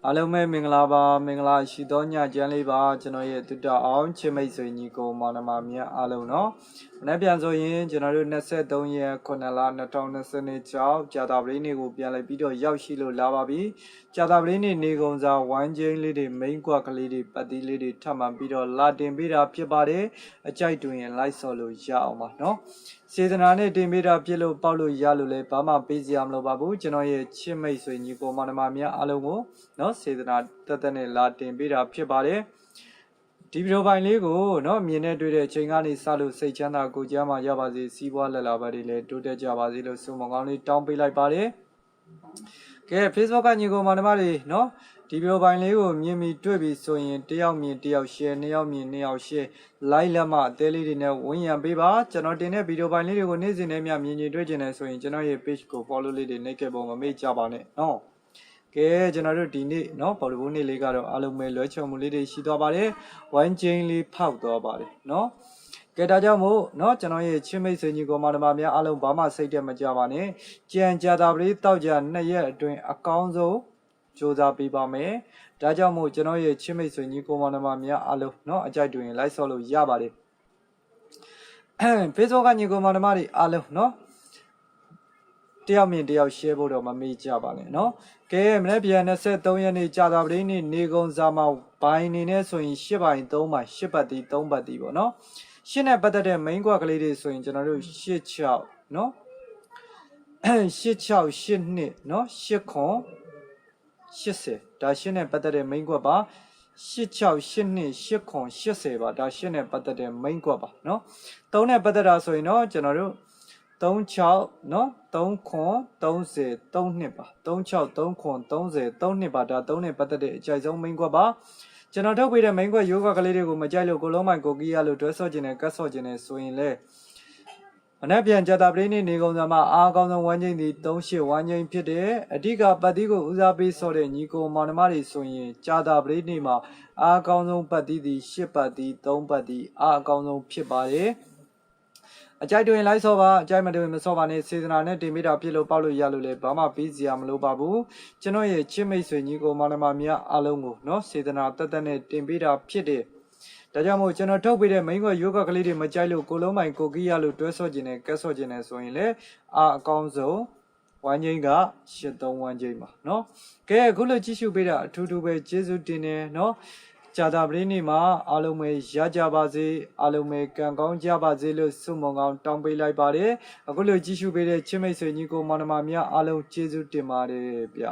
အားလုံးပဲမင်္ဂလာပါမင်္ဂလာရှိသောညချမ်းလေးပါကျွန်တော်ရဲ့တူတာအောင်ချစ်မိတ်ဆွေညီကိုမောင်နှမများအားလုံးနော်မနေ့ပြန်ဆိုရင်ကျွန်တော်တို့23ရက်9လ2020ကျောက်ကြာတာပရိနေ့ကိုပြန်လိုက်ပြီးတော့ရောက်ရှိလို့လာပါပြီကြာတာပရိနေ့နေကုန်စာဝိုင်းချင်းလေးတွေမိန်ကွက်ကလေးတွေပတ်တီးလေးတွေထပ်မှန်ပြီးတော့လာတင်ပေးတာဖြစ်ပါတယ်အကြိုက်တွင်လိုက်ဆော်လို့ရအောင်ပါနော်စေတနာနဲ့တင်ပေးတာပြည့်လို့ပေါက်လို့ရလို့လဲဘာမှပေးစရာမလိုပါဘူးကျွန်တော်ရဲ့ချစ်မိတ်ဆွေညီကိုမောင်နှမများအားလုံးကိုနော်စေတနာတက်တက်နဲ့လာတင်ပေးတာဖြစ်ပါတယ်ဒီဗီဒီယိုပိုင်းလေးကိုနော်မြင်နေတွေ့တဲ့အချိန်ကနေစလို့စိတ်ချမ်းသာကိုကြားမှာရပါစေစီးပွားလက်လာပါတွေလည်းတိုးတက်ကြပါစေလို့ဆုမကောင်းလေးတောင်းပေးလိုက်ပါတယ်ကဲ Facebook ကညီကိုမောင်နှမတွေနော်ဒီဗီဒီယိုပိုင်းလေးကိုမြင်ပြီးတွေ့ပြီးဆိုရင်တယောက်မြင်တယောက် share နှစ်ယောက်မြင်နှစ်ယောက် share like လက်မှအသေးလေးတွေနဲ့ဝင်ရံပေးပါကျွန်တော်တင်တဲ့ဗီဒီယိုပိုင်းလေးတွေကိုနေ့စဉ်နဲ့မြင်မြင်တွေ့ကျင်နေဆိုရင်ကျွန်တော်ရဲ့ page ကို follow လေးတွေနှိပ်ခဲ့ပုံမမေ့ကြပါနဲ့နော်ကဲကျွန်တော်တို့ဒီနေ့နော်ဘော်လီဝုဒ်နေ့လေးကတော့အားလုံးပဲလွှဲချုံမှုလေးတွေရှိသွားပါတယ်ဝိုင်းချင်းလေးဖောက်သွားပါတယ်နော်ကဲဒါကြောင့်မို့နော်ကျွန်တော်ရဲ့ချင်းမိတ်ဆွေညီကောင်မတို့များအားလုံးဘာမှစိတ်တက်မကြပါနဲ့ကြံကြတာပလေးတောက်ကြ2ရက်အတွင်းအကောင်းဆုံးစူးစမ်းပေးပါမယ်ဒါကြောင့်မို့ကျွန်တော်ရဲ့ချင်းမိတ်ဆွေညီကောင်မတို့များအားလုံးနော်အကြိုက်တွင်လိုက်ဆော့လို့ရပါတယ်Facebook ကညီကောင်မတို့တွေအားလုံးနော်တယောက်မြင်တယောက် share ဖို့တော့မမေ့ကြပါနဲ့နော်ကဲမနေ့ပြန်23ရက်နေ့ကြာတာပလေးနေ့နေကုန်စာမှာဘိုင်းနေနဲ့ဆိုရင်8ဘိုင်း3ဘိုင်း8ပတ်တီ3ပတ်တီပေါ့နော်8နဲ့ပတ်သက်တဲ့ main ကွက်ကလေးတွေဆိုရင်ကျွန်တော်တို့86နော်86 82နော်8ခွန်80ဒါ8နဲ့ပတ်သက်တဲ့ main ကွက်ပါ86 82 8ခွန်80ပါဒါ8နဲ့ပတ်သက်တဲ့ main ကွက်ပါနော်3နဲ့ပတ်သက်တာဆိုရင်တော့ကျွန်တော်တို့36နော်3ခွန်30 3နှစ်ပါ36 3ခွန်30 3နှစ်ပါဒါ3နဲ့ပတ်သက်တဲ့အကြိုက်ဆုံး main ကွက်ပါကျွန်တော်ထုတ်ပေးတဲ့ main ကွက်ယောဂကလေးတွေကိုမကြိုက်လို့ကိုလုံးမိုင်ကိုကီးရလို့တွဲဆော့ခြင်းနဲ့ကတ်ဆော့ခြင်းနဲ့ဆိုရင်လေအနက်ပြန်ကြတာပရိနေနေကုန်စမှာအားကောင်းဆုံးဝမ်းချင်းဒီ38ဝမ်းချင်းဖြစ်တဲ့အဓိကပတ်တီးကိုဦးစားပေးဆော့တဲ့ညီကိုမောင်နှမတွေဆိုရင်ကြာတာပရိနေမှာအားကောင်းဆုံးပတ်တီးဒီ8ပတ်တီး3ပတ်တီးအားအကောင်းဆုံးဖြစ်ပါတယ်အကြိုက်တွင်လိုက်ဆော့ပါအကြိုက်မတွင်မဆော့ပါနဲ့စေတနာနဲ့တင်ပေးတာပြည့်လို့ပေါက်လို့ရလို့လေဘာမှပြီးစရာမလိုပါဘူးကျွန်တော်ရဲ့ချစ်မိတ်ဆွေညီကိုမောင်နှမများအားလုံးကိုနော်စေတနာတက်တက်နဲ့တင်ပေးတာဖြစ်တယ်ဒါကြောင့်မို့ကျွန်တော်ထုတ်ပေးတဲ့ main ကယောဂကလေးတွေမကြိုက်လို့ကိုလုံးမိုင်ကိုကီးရလို့တွဲဆော့ခြင်းနဲ့ကတ်ဆော့ခြင်းနဲ့ဆိုရင်လေအားအကောင်းဆုံးဝမ်းချင်းက83ဝမ်းချင်းပါနော်ကဲအခုလိုကြည့်ရှုပေးတာအထူးထူးပဲကျေးဇူးတင်တယ်နော်ကြာတာပရိနေ့မှာအားလုံးပဲရကြပါစေအားလုံးပဲကံကောင်းကြပါစေလို့ဆုမွန်ကောင်းတောင်းပေးလိုက်ပါတယ်အခုလိုကြည့်ရှုပေးတဲ့ချစ်မိတ်ဆွေညီကိုမောင်နှမများအားလုံးကျေးဇူးတင်ပါတယ်ဗျ